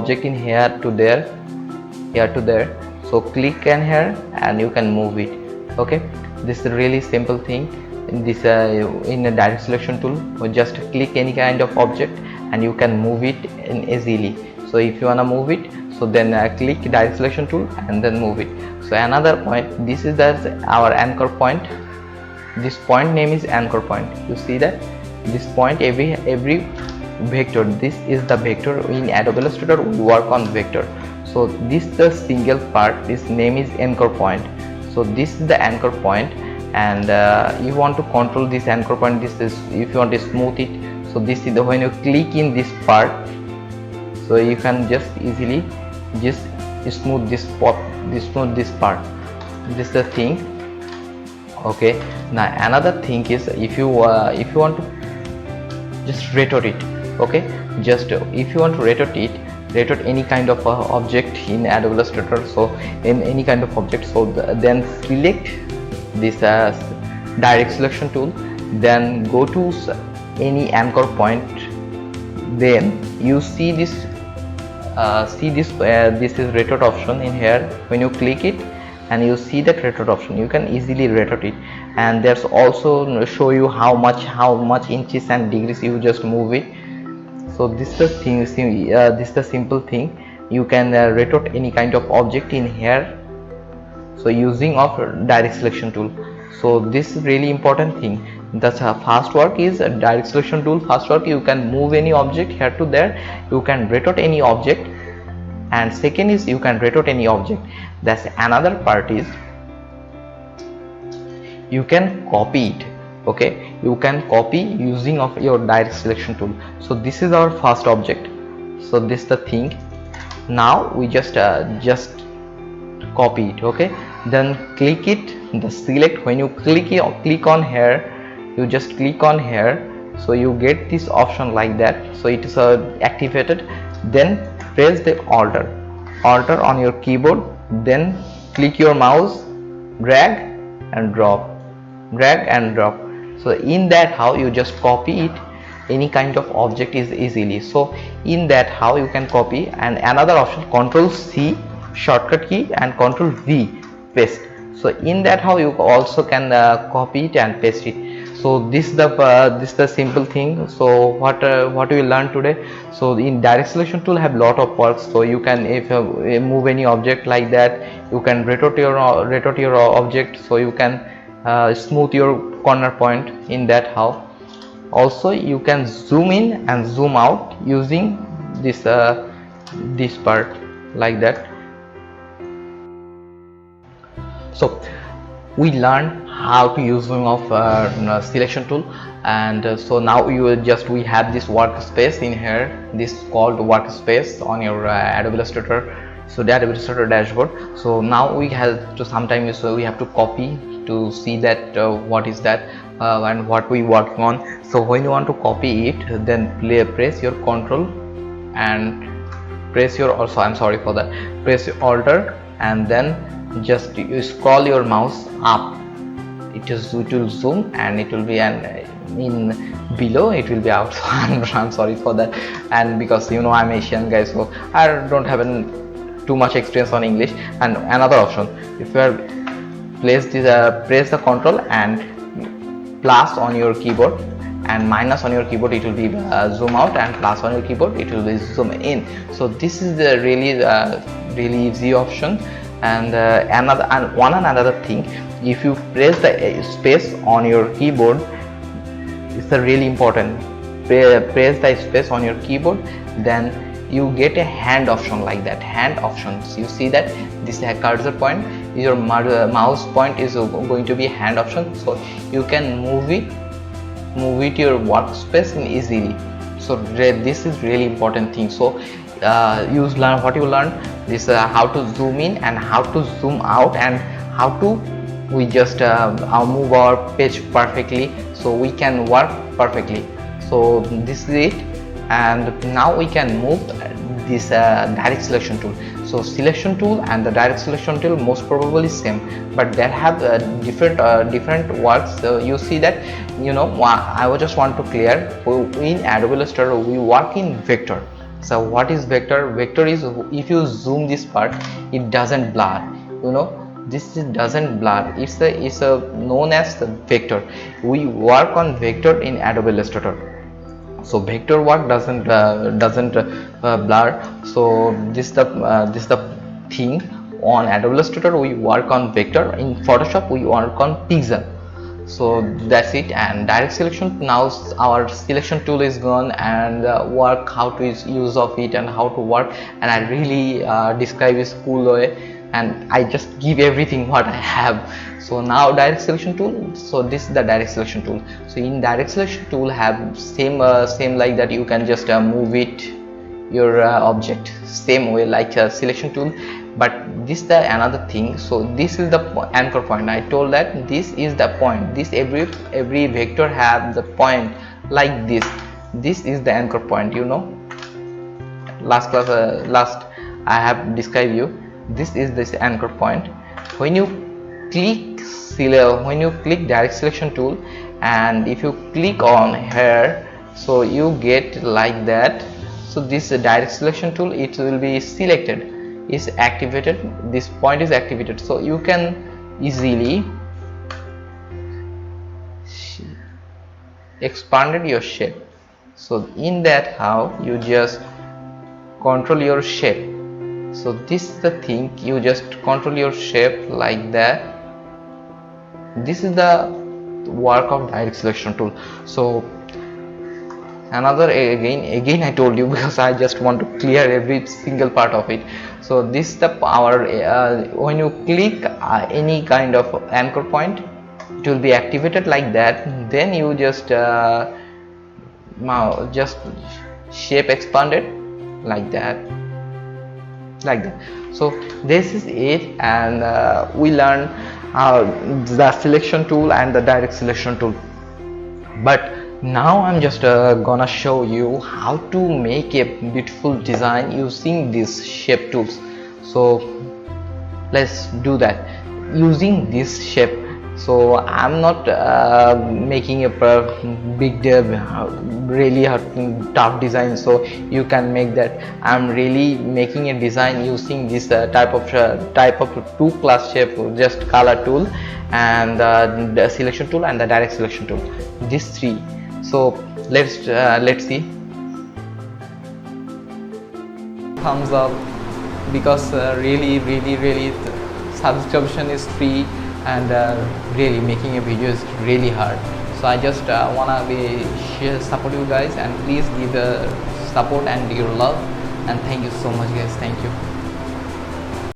object in here to there, so click in here and you can move it. Okay, this is a really simple thing. In this in a direct selection tool, or just click any kind of object and you can move it easily. So if you wanna move it, so then click direct selection tool and then move it. So another point, this is our anchor point. This point name is anchor point. You see that this point, every vector, this is the vector. In Adobe Illustrator we work on vector. So this is the single part, this name is anchor point. So this is the anchor point, and you want to control this anchor point. This is, if you want to smooth it, so this is the, when you click in this part, so you can just easily just smooth this part. This is the thing. Okay, now another thing is, if you want to just rotate it. Okay, just if you want to rotate any kind of object in Adobe Illustrator, so in any kind of object, so then select this direct selection tool, then go to any anchor point, then you see this this is rotate option in here. When you click it and you see that rotate option, you can easily rotate it, and there's also show you how much inches and degrees you just move it. So this is the thing, this is the simple thing. You can rotate any kind of object in here, so using of direct selection tool. So this is really important thing. That's a fast work is a direct selection tool. Fast work, you can move any object here to there, you can rotate any object, and second is you can rotate any object. That's another part is you can copy it. Okay, you can copy using of your direct selection tool. So this is our first object. So this is the thing. Now we just copy it. Okay, then click it, the select. When you click on here, you just click on here, so you get this option like that. So it is activated. Then press the Alt on your keyboard, then click your mouse, drag and drop. So in that how you just copy it, any kind of object is easily. So in that how you can copy. And another option, Ctrl C shortcut key and Ctrl V paste. So in that how you also can copy it and paste it. So this is the simple thing. So what we learned today. So in direct selection tool have lot of works. So you can, if you move any object like that, you can rotate your object. So you can smooth your corner point. In that how also you can zoom in and zoom out using this part like that. So we learned how to use of selection tool, and so now we have this workspace in here. This is called workspace on your Adobe Illustrator. So the Adobe Illustrator dashboard. So now we have to sometimes we have to copy to see that what is that and what we working on. So when you want to copy it, then press your Ctrl and press your press your Alt, and then just you scroll your mouse up. It will zoom and it will be in below, it will be out. So I'm sorry for that. And because I'm Asian guys, so I don't have too much experience on English. And another option, if you are press the Ctrl and plus on your keyboard and minus on your keyboard, it will be zoom out, and plus on your keyboard it will be zoom in. So this is the really easy option. And another thing, if you press the space on your keyboard, it's a really important. Press the space on your keyboard, then you get a hand option like that. Hand options, you see that this cursor point, your mouse point is going to be a hand option. So you can move it your workspace easily. So this is really important thing. So you learn this how to zoom in and how to zoom out, and how to we just move our page perfectly, so we can work perfectly. So this is it. And now we can move this direct selection tool. So selection tool and the direct selection tool most probably same, but they have different works. So you see that I just want to clear, in Adobe Illustrator we work in vector. So what is vector? Vector is, if you zoom this part, it doesn't blur, you know, doesn't blur. It's a known as the vector. We work on vector in Adobe Illustrator. So vector work doesn't blur. So this the thing. On Adobe Illustrator we work on vector. In Photoshop we work on pixel. So that's it. And direct selection, now our selection tool is gone, and work how to use of it and how to work, and I really describe this cool way, and I just give everything what I have. So now direct selection tool, so this is the direct selection tool. So in direct selection tool have same like that, you can just move it your object same way like selection tool. But this the another thing. So this is the anchor point. I told that this is the point. This every vector have the point like this. This is the anchor point, you know. Last class I have described you. This is this anchor point. When you click direct selection tool, and if you click on here, so you get like that. So this direct selection tool, it will be selected, is activated, this point is activated, so you can easily expanded your shape. So in that, how you just control your shape. So this is the thing, you just control your shape like that. This is the work of direct selection tool. So another, again I told you, because I just want to clear every single part of it. So this is the power. When you click any kind of anchor point, it will be activated like that. Then you just shape expanded like that, So this is it, and we learn the selection tool and the direct selection tool. But now I'm just gonna show you how to make a beautiful design using these shape tools. So let's do that using this shape. So I'm not making a big really tough design, so you can make that. I'm really making a design using this type of two class shape, just color tool and the selection tool and the direct selection tool, these three. So let's see. Thumbs up, because really subscription is free, and really making a video is really hard. So I just wanna support you guys, and please give the support and your love, and thank you so much guys. Thank you.